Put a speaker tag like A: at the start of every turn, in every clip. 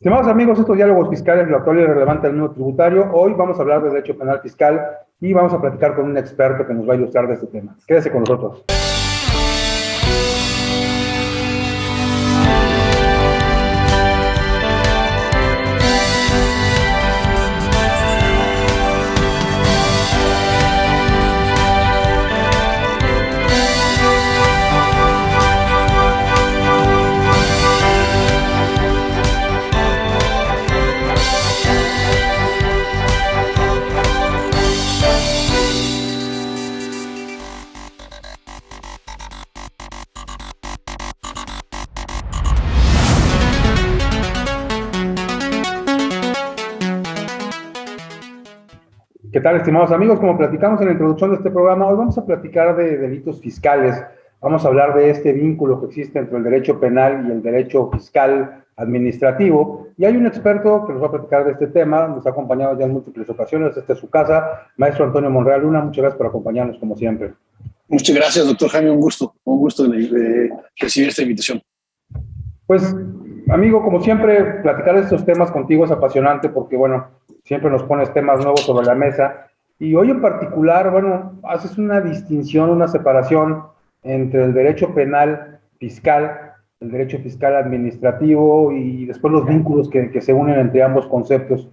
A: Estimados amigos, estos diálogos fiscales, lo actual y relevante del mundo tributario. Hoy vamos a hablar de derecho penal fiscal y vamos a platicar con un experto que nos va a ilustrar de este tema. Quédese con nosotros. ¿Qué tal, estimados amigos? Como platicamos en la introducción de este programa, hoy vamos a platicar de delitos fiscales. Vamos a hablar de este vínculo que existe entre el derecho penal y el derecho fiscal administrativo. Y hay un experto que nos va a platicar de este tema, nos ha acompañado ya en múltiples ocasiones, esta es su casa, maestro Antonio Monreal Luna. Muchas gracias por acompañarnos, como siempre.
B: Muchas gracias, doctor Jaime, un gusto de recibir esta invitación.
A: Pues, amigo, como siempre, platicar de estos temas contigo es apasionante porque, bueno, siempre nos pones temas nuevos sobre la mesa. Y hoy en particular, bueno, haces una distinción, una separación entre el derecho penal fiscal, el derecho fiscal administrativo y después los vínculos que se unen entre ambos conceptos.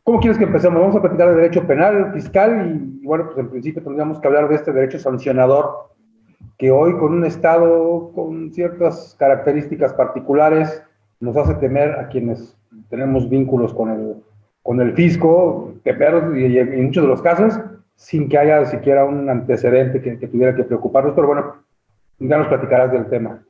A: ¿Cómo quieres que empecemos? Vamos a platicar de derecho penal, fiscal y bueno, pues en principio tendríamos que hablar de este derecho sancionador que hoy con un Estado con ciertas características particulares nos hace temer a quienes tenemos vínculos con el fisco, temer y en muchos de los casos sin que haya siquiera un antecedente que tuviera que preocuparnos, pero bueno, ya nos platicarás del tema.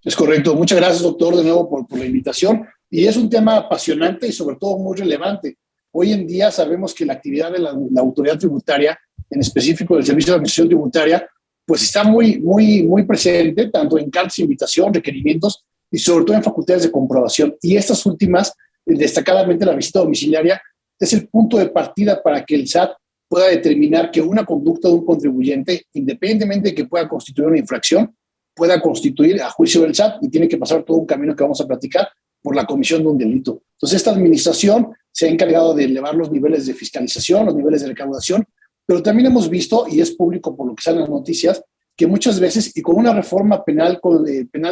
B: Es correcto. Muchas gracias, doctor, de nuevo por la invitación. Y es un tema apasionante y sobre todo muy relevante. Hoy en día sabemos que la actividad de la autoridad tributaria, en específico del Servicio de Administración Tributaria, pues está muy presente, tanto en cartas de invitación, requerimientos y sobre todo en facultades de comprobación. Y estas últimas, destacadamente la visita domiciliaria, es el punto de partida para que el SAT pueda determinar que una conducta de un contribuyente, independientemente de que pueda constituir una infracción, pueda constituir a juicio del SAT y tiene que pasar todo un camino que vamos a platicar por la comisión de un delito. Entonces, esta administración se ha encargado de elevar los niveles de fiscalización, los niveles de recaudación, pero también hemos visto, y es público por lo que salen las noticias, que muchas veces, y con una reforma penal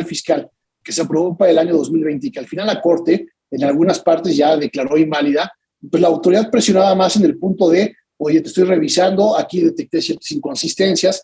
B: fiscal que se aprobó para el año 2020 y que al final la Corte en algunas partes ya declaró inválida, pues la autoridad presionaba más en el punto de, oye, te estoy revisando, aquí detecté ciertas inconsistencias,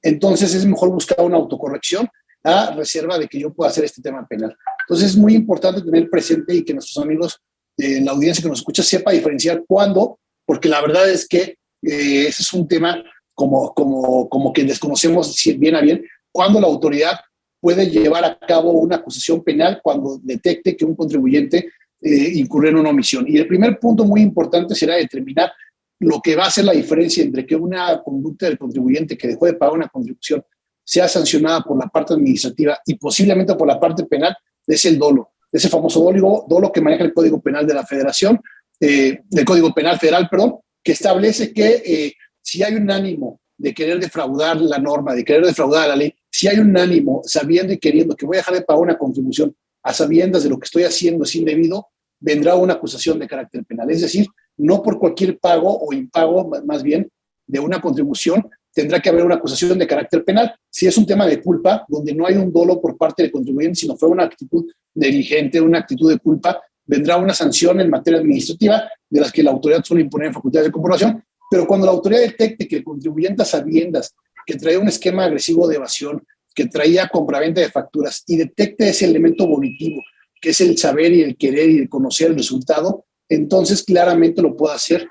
B: entonces es mejor buscar una autocorrección a reserva de que yo pueda hacer este tema penal. Entonces es muy importante tener presente y que nuestros amigos en la audiencia que nos escucha sepa diferenciar cuándo, porque la verdad es que ese es un tema como que desconocemos bien a bien, cuándo la autoridad puede llevar a cabo una acusación penal cuando detecte que un contribuyente incurre en una omisión. Y el primer punto muy importante será determinar lo que va a ser la diferencia entre que una conducta del contribuyente que dejó de pagar una contribución sea sancionada por la parte administrativa y posiblemente por la parte penal, es el dolo, ese famoso dolo que maneja el Código Penal de la Federación, el Código Penal Federal, perdón, que establece que si hay un ánimo de querer defraudar la norma, de querer defraudar la ley, si hay un ánimo sabiendo y queriendo que voy a dejar de pagar una contribución a sabiendas de lo que estoy haciendo es indebido, vendrá una acusación de carácter penal. Es decir, no por cualquier pago o impago, más bien, de una contribución, tendrá que haber una acusación de carácter penal. Si es un tema de culpa, donde no hay un dolo por parte del contribuyente, sino fue una actitud negligente, una actitud de culpa, vendrá una sanción en materia administrativa de las que la autoridad suele imponer en facultades de comprobación. Pero cuando la autoridad detecte que el contribuyente a sabiendas que traía un esquema agresivo de evasión, que traía compraventa de facturas y detecte ese elemento volitivo, que es el saber y el querer y el conocer el resultado, entonces claramente lo puede hacer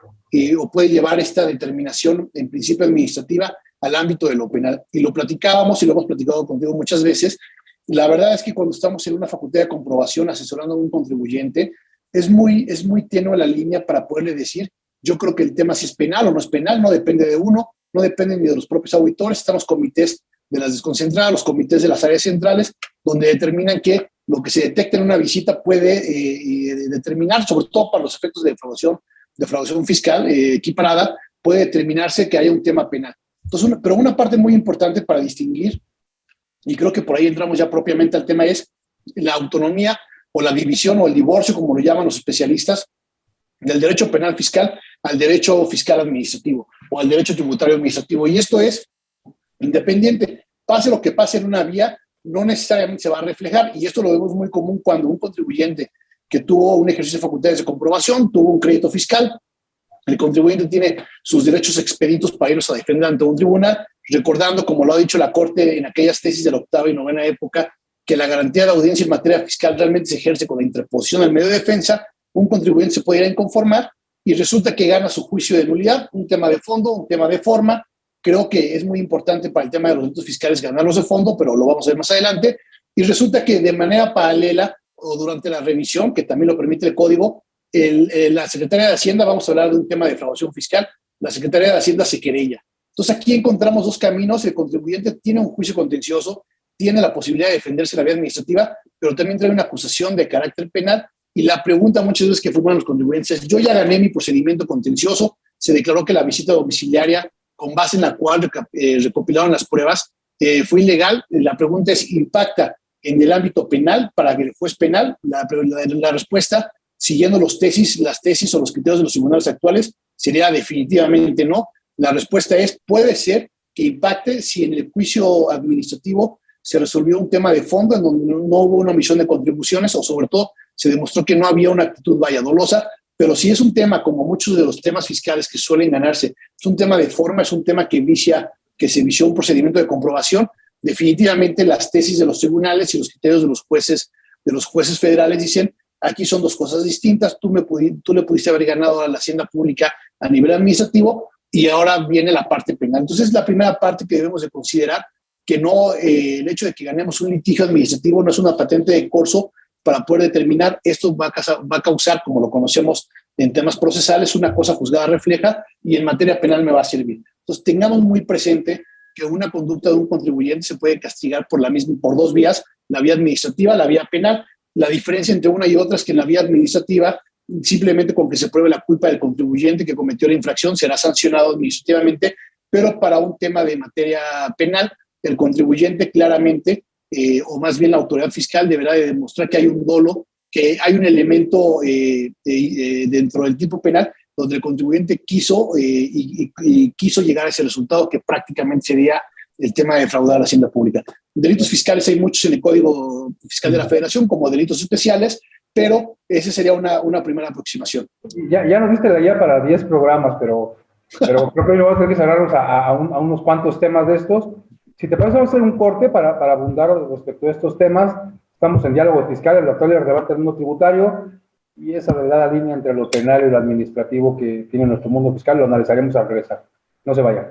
B: o puede llevar esta determinación en principio administrativa al ámbito de lo penal. Y lo platicábamos y lo hemos platicado contigo muchas veces. La verdad es que cuando estamos en una facultad de comprobación asesorando a un contribuyente, es muy tenue la línea para poderle decir, yo creo que el tema si es penal o no es penal, no depende de uno, no depende ni de los propios auditores, están los comités de las desconcentradas, los comités de las áreas centrales, donde determinan que lo que se detecta en una visita puede determinar, sobre todo para los efectos de defraudación fiscal equiparada, puede determinarse que haya un tema penal. Entonces, pero una parte muy importante para distinguir, y creo que por ahí entramos ya propiamente al tema, es la autonomía o la división o el divorcio, como lo llaman los especialistas, del derecho penal fiscal al derecho fiscal administrativo o al derecho tributario administrativo. Y esto es independiente. Pase lo que pase en una vía, no necesariamente se va a reflejar, y esto lo vemos muy común cuando un contribuyente que tuvo un ejercicio de facultades de comprobación, tuvo un crédito fiscal, el contribuyente tiene sus derechos expeditos para irlos a defender ante un tribunal, recordando, como lo ha dicho la Corte en aquellas tesis de la octava y novena época, que la garantía de la audiencia en materia fiscal realmente se ejerce con la interposición al medio de defensa. Un contribuyente se puede ir a inconformar y resulta que gana su juicio de nulidad, un tema de fondo, un tema de forma. Creo que es muy importante para el tema de los delitos fiscales ganarlos de fondo, pero lo vamos a ver más adelante. Y resulta que de manera paralela o durante la revisión, que también lo permite el código, la Secretaría de Hacienda, vamos a hablar de un tema de defraudación fiscal, la Secretaría de Hacienda se querella. Entonces aquí encontramos dos caminos. El contribuyente tiene un juicio contencioso, tiene la posibilidad de defenderse en la vía administrativa, pero también trae una acusación de carácter penal. Y la pregunta muchas veces que formulan los contribuyentes es: yo ya gané mi procedimiento contencioso, se declaró que la visita domiciliaria, con base en la cual recopilaron las pruebas, fue ilegal. La pregunta es: ¿impacta en el ámbito penal para que el juez penal? La respuesta, siguiendo las tesis o los criterios de los tribunales actuales, sería definitivamente no. La respuesta es: puede ser que impacte si en el juicio administrativo se resolvió un tema de fondo en donde no hubo una omisión de contribuciones, o sobre todo se demostró que no había una actitud dolosa. Pero si es un tema, como muchos de los temas fiscales que suelen ganarse, es un tema de forma, es un tema que se vició un procedimiento de comprobación, definitivamente las tesis de los tribunales y los criterios de los jueces federales dicen: aquí son dos cosas distintas. Tú le pudiste haber ganado a la hacienda pública a nivel administrativo, y ahora viene la parte penal. Entonces, la primera parte que debemos de considerar, que no, el hecho de que ganemos un litigio administrativo no es una patente de corso para poder determinar esto va a causar, como lo conocemos en temas procesales, una cosa juzgada refleja, y en materia penal me va a servir. Entonces, tengamos muy presente que una conducta de un contribuyente se puede castigar por dos vías: la vía administrativa, la vía penal. La diferencia entre una y otra es que en la vía administrativa, simplemente con que se pruebe la culpa del contribuyente que cometió la infracción, será sancionado administrativamente, pero para un tema de materia penal, el contribuyente claramente, o más bien la autoridad fiscal, deberá de demostrar que hay un dolo, que hay un elemento dentro del tipo penal donde el contribuyente quiso llegar a ese resultado, que prácticamente sería el tema de defraudar a la hacienda pública. Delitos fiscales hay muchos en el Código Fiscal de la Federación, como delitos especiales, pero esa sería una primera aproximación.
A: Ya nos diste la guía para 10 programas, pero creo que hoy vamos a tener que cerrarnos a unos cuantos temas de estos. Si te parece, vamos a hacer un corte para abundar respecto a estos temas. Estamos en Diálogo Fiscal, el actual debate del mundo tributario, y esa delgada línea entre lo penal y lo administrativo que tiene nuestro mundo fiscal lo analizaremos al regresar. No se vayan.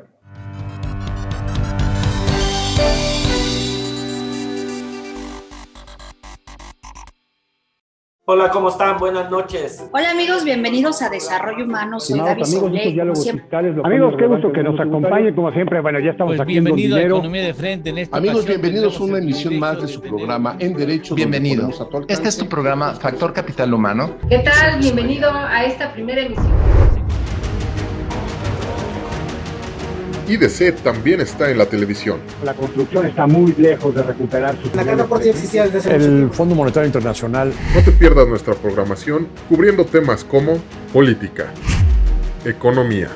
C: Hola, ¿cómo están? Buenas noches.
D: Hola amigos, bienvenidos a Desarrollo Humano. Soy Gaby Solé.
E: Amigos, qué gusto que nos acompañen, como siempre. Bueno, ya estamos aquí en Don
F: Bienvenido a
E: Dinero.
F: Economía de Frente. En esta
G: Amigos,
F: ocasión
G: bienvenidos a una
F: tendremos
G: emisión más de su programa En Derecho.
H: Bienvenido. Este es tu programa Factor Capital Humano.
I: ¿Qué tal? Bienvenido a esta primera emisión.
J: IDC también está en la televisión.
E: La construcción está muy lejos de recuperar su...
K: La gran aporte existía desde
E: el Fondo Monetario Internacional.
J: No te pierdas nuestra programación cubriendo temas como política, economía,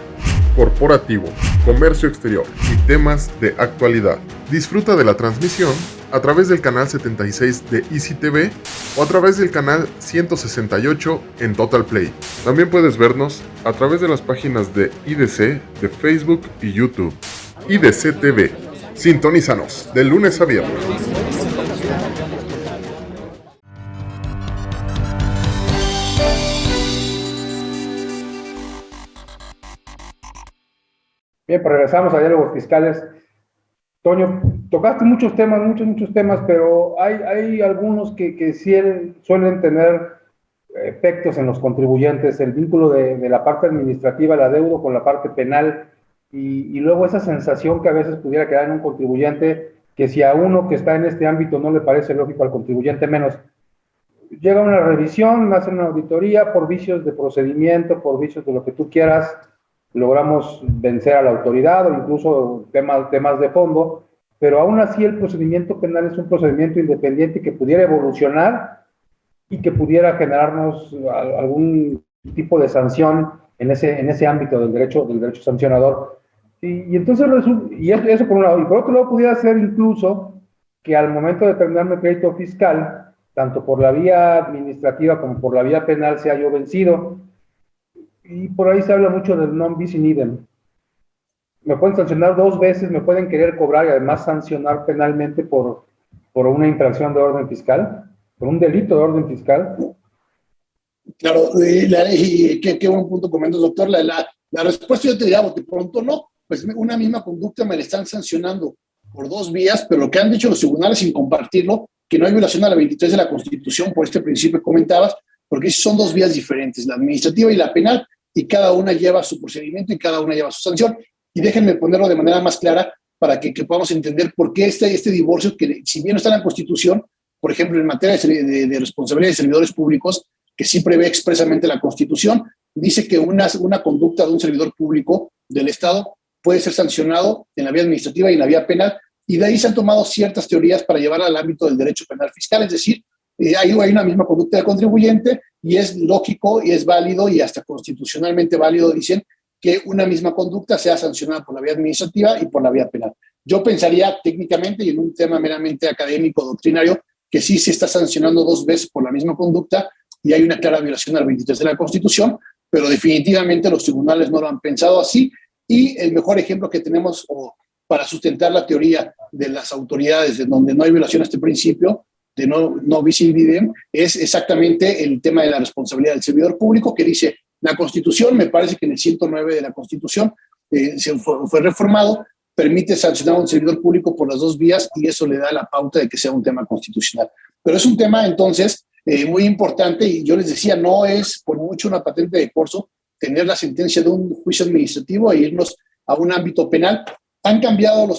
J: corporativo, comercio exterior y temas de actualidad. Disfruta de la transmisión a través del canal 76 de Easy TV o a través del canal 168 en Total Play. También puedes vernos a través de las páginas de IDC de Facebook y YouTube. IDC TV. Sintonízanos de lunes a viernes.
A: Bien, pues regresamos a Diálogos Fiscales. Toño, tocaste muchos temas, pero hay algunos que sí suelen tener efectos en los contribuyentes, el vínculo de la parte administrativa, el adeudo con la parte penal, y luego esa sensación que a veces pudiera quedar en un contribuyente, que si a uno que está en este ámbito no le parece lógico, al contribuyente menos. Llega una revisión, hacen una auditoría, por vicios de procedimiento, por vicios de lo que tú quieras, logramos vencer a la autoridad o incluso temas de fondo, pero aún así el procedimiento penal es un procedimiento independiente que pudiera evolucionar y que pudiera generarnos algún tipo de sanción en ese ámbito del derecho sancionador. Y entonces, eso por un lado. Y por otro lado, pudiera ser incluso que al momento de terminar mi crédito fiscal, tanto por la vía administrativa como por la vía penal, sea yo vencido. Y por ahí se habla mucho del non bis in idem. Me pueden sancionar 2 veces, me pueden querer cobrar y además sancionar penalmente por una infracción de orden fiscal, por un delito de orden fiscal.
B: Claro, y qué buen punto comentas, doctor. La respuesta yo te diría, de pronto no, pues una misma conducta me la están sancionando por 2 vías, pero lo que han dicho los tribunales sin compartirlo, que no hay violación a la 23 de la Constitución por este principio que comentabas, porque son 2 vías diferentes, la administrativa y la penal, y cada una lleva su procedimiento y cada una lleva su sanción. Y déjenme ponerlo de manera más clara para que podamos entender por qué este divorcio, que si bien no está en la Constitución, por ejemplo, en materia de responsabilidad de servidores públicos, que sí prevé expresamente la Constitución, dice que una conducta de un servidor público del Estado puede ser sancionado en la vía administrativa y en la vía penal, y de ahí se han tomado ciertas teorías para llevar al ámbito del derecho penal fiscal, es decir, hay una misma conducta del contribuyente y es lógico y es válido y hasta constitucionalmente válido, dicen, que una misma conducta sea sancionada por la vía administrativa y por la vía penal. Yo pensaría técnicamente y en un tema meramente académico, doctrinario, que sí se está sancionando 2 veces por la misma conducta y hay una clara violación al 23 de la Constitución, pero definitivamente los tribunales no lo han pensado así, y el mejor ejemplo que tenemos para sustentar la teoría de las autoridades de donde no hay violación a este principio de no bis in idem es exactamente el tema de la responsabilidad del servidor público, que dice la Constitución, me parece que en el 109 de la Constitución fue reformado, permite sancionar a un servidor público por las 2 vías y eso le da la pauta de que sea un tema constitucional. Pero es un tema entonces muy importante, y yo les decía, no es por mucho una patente de corso tener la sentencia de un juicio administrativo e irnos a un ámbito penal. Han cambiado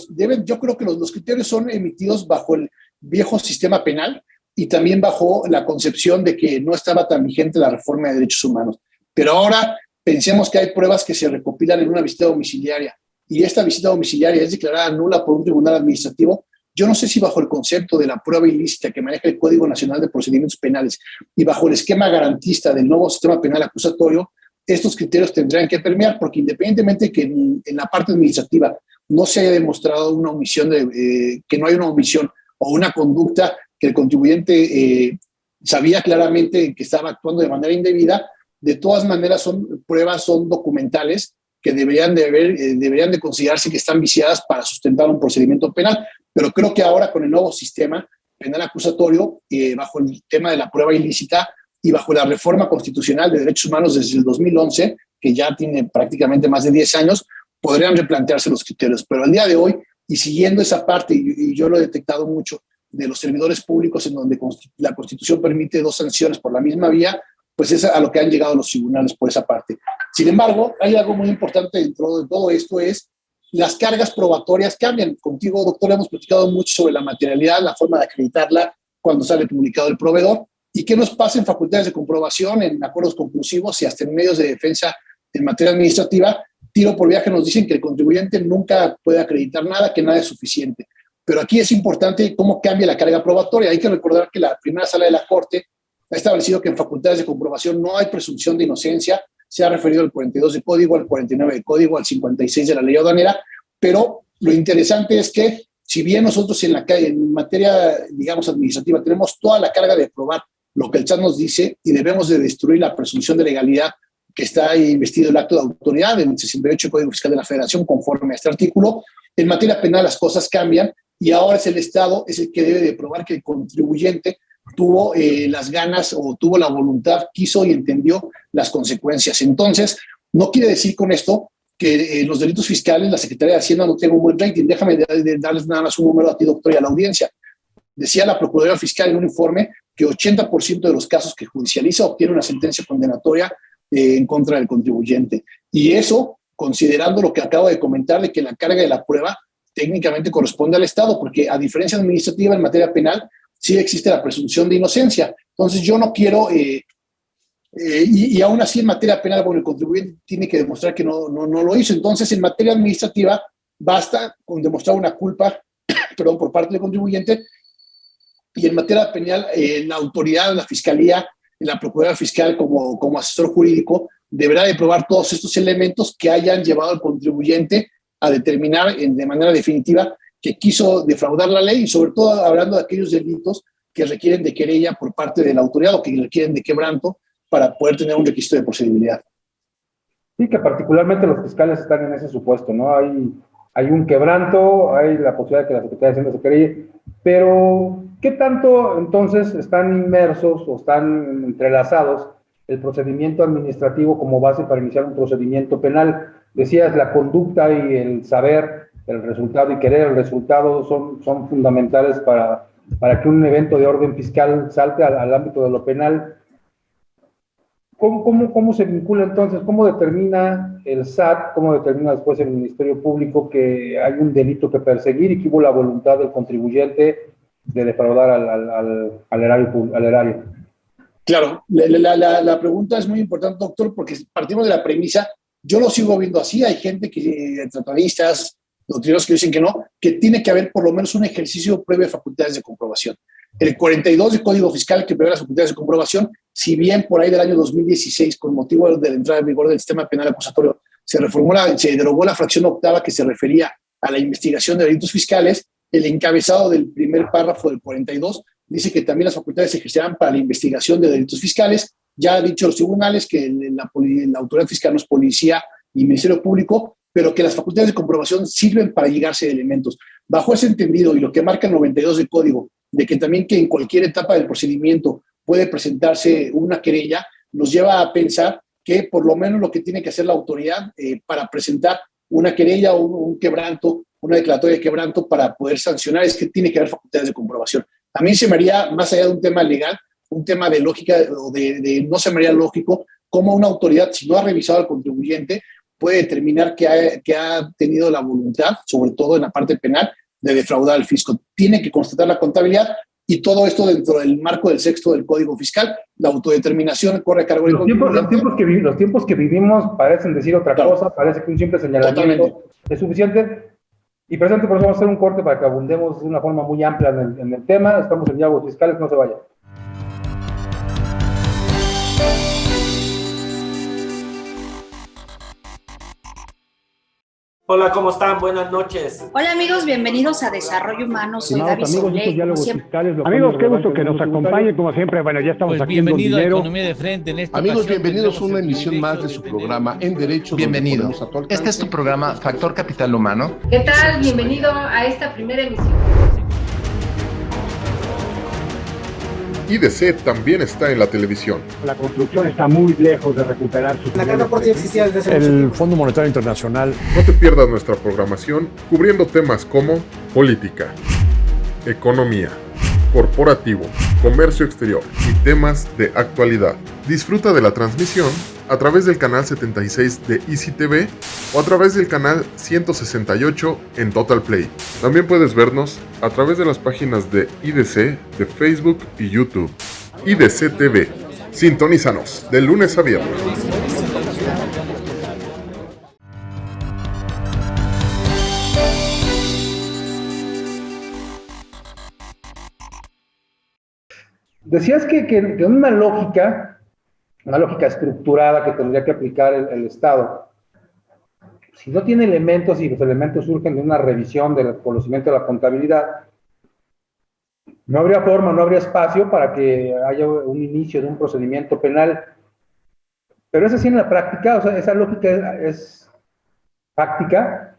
B: yo creo que los criterios son emitidos bajo el viejo sistema penal y también bajo la concepción de que no estaba tan vigente la reforma de derechos humanos. Pero ahora pensemos que hay pruebas que se recopilan en una visita domiciliaria y esta visita domiciliaria es declarada nula por un tribunal administrativo. Yo no sé si bajo el concepto de la prueba ilícita que maneja el Código Nacional de Procedimientos Penales y bajo el esquema garantista del nuevo sistema penal acusatorio, estos criterios tendrán que permear, porque independientemente que en la parte administrativa no se haya demostrado una omisión, que no hay una omisión o una conducta que el contribuyente sabía claramente que estaba actuando de manera indebida, de todas maneras son pruebas, son documentales que deberían de considerarse que están viciadas para sustentar un procedimiento penal. Pero creo que ahora con el nuevo sistema penal acusatorio, bajo el tema de la prueba ilícita y bajo la reforma constitucional de derechos humanos desde el 2011, que ya tiene prácticamente más de 10 años, podrían replantearse los criterios. Pero al día de hoy, y siguiendo esa parte, y yo lo he detectado mucho, de los servidores públicos en donde la Constitución permite 2 sanciones por la misma vía, pues es a lo que han llegado los tribunales por esa parte. Sin embargo, hay algo muy importante dentro de todo esto, es las cargas probatorias cambian. Contigo, doctor, hemos platicado mucho sobre la materialidad, la forma de acreditarla cuando sale publicado el proveedor, y qué nos pasa en facultades de comprobación, en acuerdos conclusivos y hasta en medios de defensa en materia administrativa. Tiro por viaje nos dicen que el contribuyente nunca puede acreditar nada, que nada es suficiente. Pero aquí es importante cómo cambia la carga probatoria. Hay que recordar que la primera sala de la Corte ha establecido que en facultades de comprobación no hay presunción de inocencia. Se ha referido al 42 de Código, al 49 de Código, al 56 de la Ley Aduanera, pero lo interesante es que si bien nosotros en materia, digamos, administrativa tenemos toda la carga de probar lo que el SAT nos dice y debemos de destruir la presunción de legalidad que está ahí investido el acto de autoridad en el 68 Código Fiscal de la Federación conforme a este artículo, en materia penal las cosas cambian y ahora es el Estado es el que debe de probar que el contribuyente tuvo las ganas o tuvo la voluntad, quiso y entendió las consecuencias. Entonces, no quiere decir con esto que los delitos fiscales, la Secretaría de Hacienda no tenga un buen rating. Déjame darles nada más un número a ti, doctor, y a la audiencia. Decía la Procuraduría Fiscal en un informe que 80% de los casos que judicializa obtiene una sentencia condenatoria en contra del contribuyente. Y eso, considerando lo que acabo de comentar, de que la carga de la prueba técnicamente corresponde al Estado, porque a diferencia administrativa en materia penal, sí existe la presunción de inocencia. Entonces yo no quiero, y aún así en materia penal, bueno, el contribuyente tiene que demostrar que no lo hizo. Entonces en materia administrativa basta con demostrar una culpa, perdón, por parte del contribuyente, y en materia penal, la autoridad, la fiscalía, la Procuraduría Fiscal como asesor jurídico, deberá de probar todos estos elementos que hayan llevado al contribuyente a determinar de manera definitiva que quiso defraudar la ley, y sobre todo hablando de aquellos delitos que requieren de querella por parte de la autoridad o que requieren de quebranto para poder tener un requisito de procedibilidad.
A: Sí, que particularmente los fiscales están en ese supuesto, ¿no? Hay un quebranto, hay la posibilidad de que la Secretaría de Hacienda se querelle, pero ¿qué tanto entonces están inmersos o están entrelazados el procedimiento administrativo como base para iniciar un procedimiento penal? Decías, la conducta y el saber el resultado y querer el resultado son fundamentales para que un evento de orden fiscal salte al ámbito de lo penal. ¿Cómo se vincula entonces? ¿Cómo determina el SAT, cómo determina después el Ministerio Público que hay un delito que perseguir y que hubo la voluntad del contribuyente de defraudar al erario?
B: Claro, la pregunta es muy importante, doctor, porque partimos de la premisa, yo lo sigo viendo así, hay gente tratadistas, doctrineros que dicen que no, que tiene que haber por lo menos un ejercicio previo de facultades de comprobación. El 42 del Código Fiscal, que prevé las facultades de comprobación, si bien por ahí del año 2016, con motivo de la entrada en vigor del sistema penal acusatorio, se derogó la fracción octava que se refería a la investigación de delitos fiscales, el encabezado del primer párrafo del 42 dice que también las facultades se ejercerán para la investigación de delitos fiscales. Ya han dicho los tribunales que la autoridad fiscal no es policía y Ministerio Público, pero que las facultades de comprobación sirven para llegarse de elementos. Bajo ese entendido y lo que marca el 92 del Código, de que también que en cualquier etapa del procedimiento puede presentarse una querella, nos lleva a pensar que por lo menos lo que tiene que hacer la autoridad para presentar una querella o un quebranto, una declaratoria de quebranto para poder sancionar, es que tiene que haber facultades de comprobación. A mí se me haría, más allá de un tema legal, un tema de lógica, o no se me haría lógico cómo una autoridad, si no ha revisado al contribuyente, puede determinar que ha tenido la voluntad, sobre todo en la parte penal, de defraudar al fisco. Tiene que constatar la contabilidad y todo esto dentro del marco del sexto del Código Fiscal. La autodeterminación corre a cargo del contribuyente.
A: Los tiempos que vivimos parecen decir otra cosa, parece que un simple señalamiento es suficiente. Y presente, por eso vamos a hacer un corte para que abundemos de una forma muy amplia en el tema. Estamos en Diálogos Fiscales, no se vayan.
C: Hola, ¿cómo están? Buenas noches.
D: Hola amigos, bienvenidos a Desarrollo Humano. Soy Gaby Soule.
E: Amigos, qué gusto que nos acompañen, como siempre. Bueno, ya estamos aquí en
F: bienvenido a Economía de Frente. En esta
G: Amigos, bienvenidos a una emisión más de su programa En Derecho.
H: Bienvenido. Este es tu programa Factor Capital Humano.
I: ¿Qué tal? Bienvenido a esta primera emisión.
J: IDC también está en la televisión.
E: La construcción está muy lejos de recuperar sus...
F: La carta por ti existía desde hace
E: El Fondo Monetario Internacional.
J: No te pierdas nuestra programación cubriendo temas como política, economía, corporativo, comercio exterior y temas de actualidad. Disfruta de la transmisión a través del canal 76 de Easy TV o a través del canal 168 en Total Play. También puedes vernos a través de las páginas de IDC, de Facebook y YouTube. IDC TV. Sintonízanos de lunes a viernes.
A: Decías que una lógica estructurada que tendría que aplicar el Estado, si no tiene elementos y los elementos surgen de una revisión del conocimiento de la contabilidad, no habría forma, no habría espacio para que haya un inicio de un procedimiento penal. Pero es así en la práctica, o sea, esa lógica es práctica.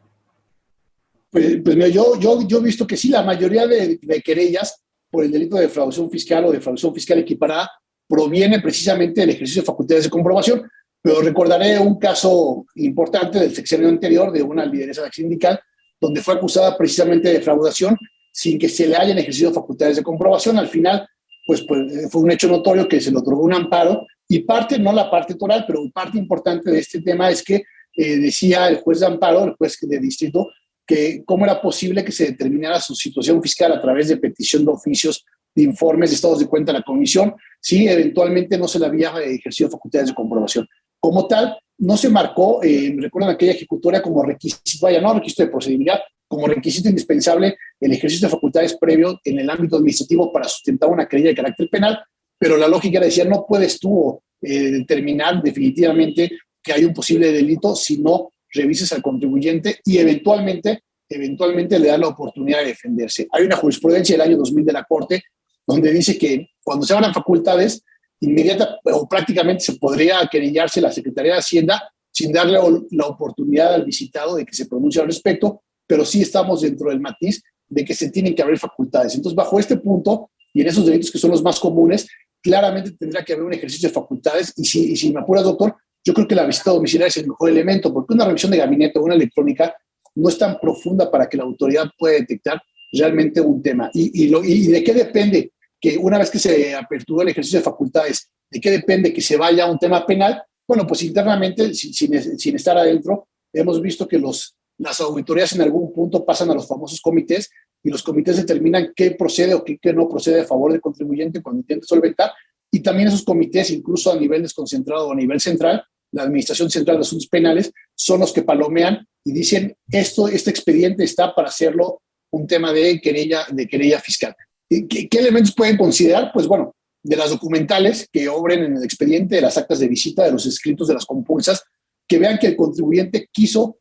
B: Pues mira, yo he visto que sí, la mayoría de querellas por el delito de defraudación fiscal o defraudación fiscal equiparada proviene precisamente del ejercicio de facultades de comprobación, pero recordaré un caso importante del sexenio anterior de una lideresa sindical donde fue acusada precisamente de defraudación sin que se le hayan ejercido facultades de comprobación. Al final, pues fue un hecho notorio que se le otorgó un amparo y parte, no la parte toral, pero parte importante de este tema es que decía el juez de amparo, el juez de distrito, que cómo era posible que se determinara su situación fiscal a través de petición de oficios, de informes, de estados de cuenta a la comisión, si eventualmente no se le había ejercido facultades de comprobación. Como tal, no se marcó, recuerdan aquella ejecutoria como requisito, no requisito de procedibilidad, como requisito indispensable el ejercicio de facultades previo en el ámbito administrativo para sustentar una querella de carácter penal, pero la lógica era decir, no puedes tú determinar definitivamente que hay un posible delito si no revises al contribuyente y eventualmente le da la oportunidad de defenderse. Hay una jurisprudencia del año 2000 de la Corte donde dice que cuando se abran facultades, inmediata o prácticamente se podría querellarse la Secretaría de Hacienda sin darle la oportunidad al visitado de que se pronuncie al respecto, pero sí estamos dentro del matiz de que se tienen que abrir facultades. Entonces, bajo este punto, y en esos delitos que son los más comunes, claramente tendrá que haber un ejercicio de facultades, y si me apuras, doctor, yo creo que la visita domiciliaria es el mejor elemento, porque una revisión de gabinete o una electrónica no es tan profunda para que la autoridad pueda detectar realmente un tema. ¿Y de qué depende que una vez que se aperturó el ejercicio de facultades, de qué depende que se vaya a un tema penal? Bueno, pues internamente, sin estar adentro, hemos visto que las auditorías en algún punto pasan a los famosos comités y los comités determinan qué procede o qué no procede a favor del contribuyente cuando intenta solventar. Y también esos comités, incluso a nivel desconcentrado o a nivel central, la Administración Central de Asuntos Penales, son los que palomean y dicen, este expediente está para hacerlo un tema de querella fiscal. ¿Qué elementos pueden considerar? Pues bueno, de las documentales que obren en el expediente, de las actas de visita, de los escritos de las compulsas, que vean que el contribuyente quiso,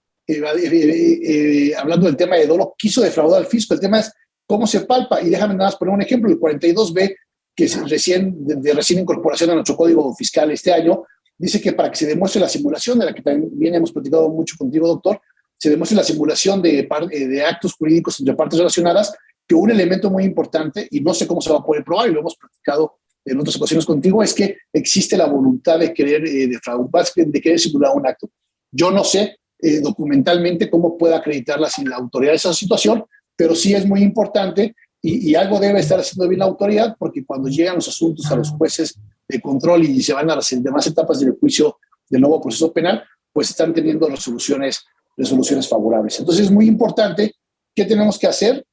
B: hablando del tema de dolo, quiso defraudar al fisco. El tema es cómo se palpa. Y déjame nada más poner un ejemplo. El 42B, que es de recién incorporación a nuestro Código Fiscal este año, dice que para que se demuestre la simulación, de la que también hemos platicado mucho contigo, doctor, se demuestre la simulación de actos jurídicos entre partes relacionadas, que un elemento muy importante, y no sé cómo se va a poder probar, y lo hemos platicado en otras ocasiones contigo, es que existe la voluntad de querer defraudar, de querer simular un acto. Yo no sé documentalmente cómo pueda acreditarla sin la autoridad esa situación, pero sí es muy importante y algo debe estar haciendo bien la autoridad, porque cuando llegan los asuntos a los jueces de control y se van a las demás etapas del juicio del nuevo proceso penal, pues están teniendo resoluciones favorables. Entonces es muy importante. ¿Qué tenemos que hacer?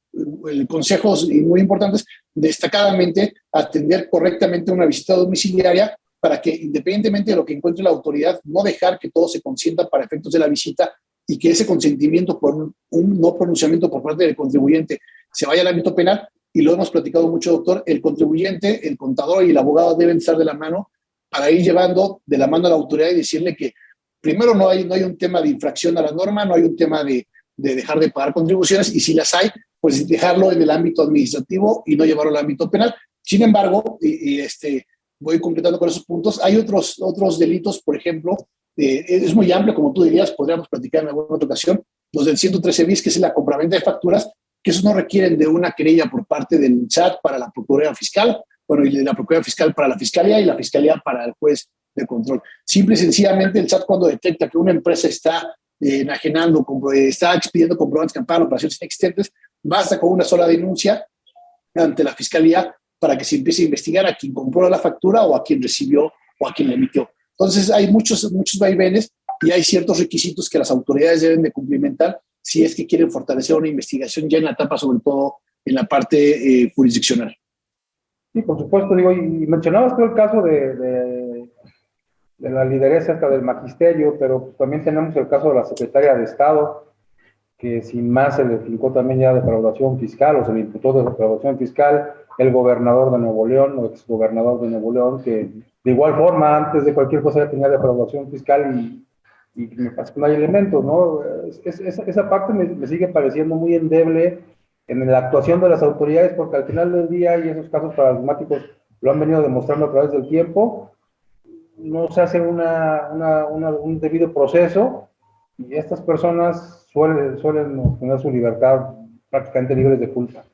B: Consejos muy importantes, destacadamente atender correctamente una visita domiciliaria para que, independientemente de lo que encuentre la autoridad, no dejar que todo se consienta para efectos de la visita y que ese consentimiento por un no pronunciamiento por parte del contribuyente se vaya al ámbito penal. Y lo hemos platicado mucho, doctor, el contribuyente, el contador y el abogado deben estar de la mano para ir llevando de la mano a la autoridad y decirle que primero no hay un tema de infracción a la norma, no hay un tema de dejar de pagar contribuciones, y si las hay, pues dejarlo en el ámbito administrativo y no llevarlo al ámbito penal. Sin embargo, voy completando con esos puntos, hay otros delitos, por ejemplo, es muy amplio, como tú dirías, podríamos platicar en alguna otra ocasión, los del 113 bis, que es la compraventa de facturas, que esos no requieren de una querella por parte del SAT para la Procuraduría Fiscal, bueno, y de la Procuraduría Fiscal para la Fiscalía y la Fiscalía para el juez de control. Simple y sencillamente el SAT, cuando detecta que una empresa está enajenando, está expidiendo comprobantes que amparan operaciones inexistentes, basta con una sola denuncia ante la Fiscalía para que se empiece a investigar a quien compró la factura o a quien recibió o a quien la emitió. Entonces hay muchos vaivenes y hay ciertos requisitos que las autoridades deben de cumplimentar si es que quieren fortalecer una investigación ya en la etapa, sobre todo en la parte jurisdiccional.
A: Sí, por supuesto, digo, y mencionabas tú el caso de la lideresa hasta del magisterio, pero también tenemos el caso de la secretaria de Estado, que sin más se le fincó también ya defraudación fiscal, o se le imputó de defraudación fiscal, el gobernador de Nuevo León, o exgobernador de Nuevo León, que de igual forma, antes de cualquier cosa ya tenía defraudación fiscal y me parece que no hay elementos, ¿no? Esa parte me sigue pareciendo muy endeble en la actuación de las autoridades, porque al final del día, y esos casos paradigmáticos lo han venido demostrando a través del tiempo, no se hace un debido proceso y estas personas suelen tener su libertad prácticamente libres de culpa.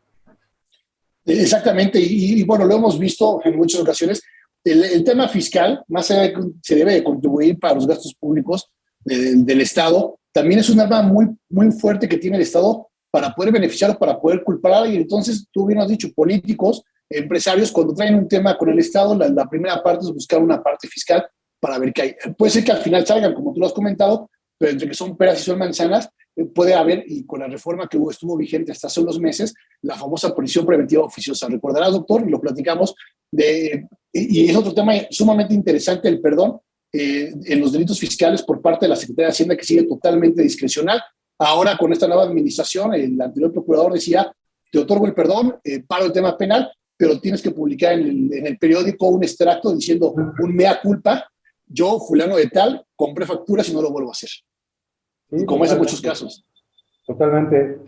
B: Exactamente, y bueno, lo hemos visto en muchas ocasiones. El tema fiscal, más allá de que se debe de contribuir para los gastos públicos del Estado, también es un arma muy, muy fuerte que tiene el Estado para poder beneficiar o para poder culpar a alguien. Entonces, tú bien has dicho, políticos, empresarios, cuando traen un tema con el Estado, la primera parte es buscar una parte fiscal para ver qué hay. Puede ser que al final salgan, como tú lo has comentado, pero entre que son peras y son manzanas, puede haber, y con la reforma que estuvo vigente hasta hace unos meses, la famosa prisión preventiva oficiosa. Recordarás, doctor, y lo platicamos, y es otro tema sumamente interesante, el perdón en los delitos fiscales por parte de la Secretaría de Hacienda, que sigue totalmente discrecional. Ahora con esta nueva administración, el anterior procurador decía, te otorgo el perdón, paro el tema penal, pero tienes que publicar en el periódico un extracto diciendo un mea culpa, yo, fulano de tal, compré facturas y no lo vuelvo a hacer. Sí, como es en muchos casos.
A: Totalmente.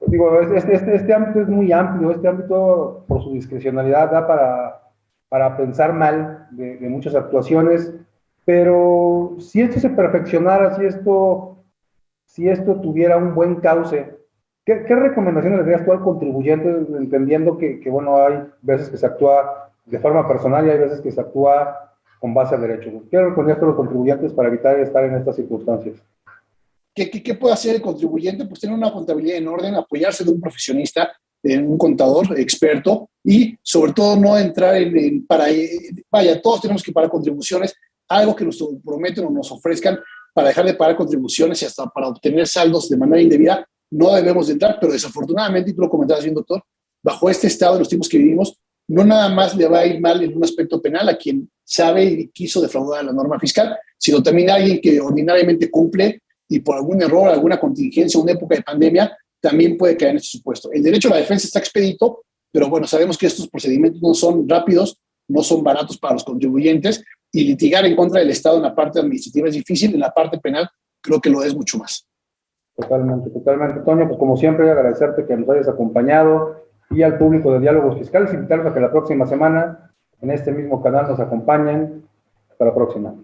A: Digo, este ámbito es muy amplio, este ámbito por su discrecionalidad da para pensar mal de muchas actuaciones, pero si esto se perfeccionara, si esto tuviera un buen cauce, ¿qué recomendaciones le darías tú al contribuyente, entendiendo que, bueno, hay veces que se actúa de forma personal y hay veces que se actúa con base al derecho? ¿Qué recomendarías tú a los contribuyentes para evitar estar en estas circunstancias?
B: ¿Qué puede hacer el contribuyente? Pues tener una contabilidad en orden, apoyarse de un profesionista, de un contador experto y sobre todo no entrar vaya, todos tenemos que pagar contribuciones, algo que nos prometen o nos ofrezcan para dejar de pagar contribuciones y hasta para obtener saldos de manera indebida, no debemos de entrar, pero desafortunadamente, y tú lo comentabas bien, doctor, bajo este estado de los tiempos que vivimos, no nada más le va a ir mal en un aspecto penal a quien sabe y quiso defraudar la norma fiscal, sino también a alguien que ordinariamente cumple y por algún error, alguna contingencia, una época de pandemia, también puede caer en este supuesto. El derecho a la defensa está expedito, pero bueno, sabemos que estos procedimientos no son rápidos, no son baratos para los contribuyentes, y litigar en contra del Estado en la parte administrativa es difícil, en la parte penal creo que lo es mucho más.
A: Totalmente. Toño, pues como siempre, agradecerte que nos hayas acompañado y al público de Diálogos Fiscales, invitarlos a que la próxima semana en este mismo canal nos acompañen. Hasta la próxima.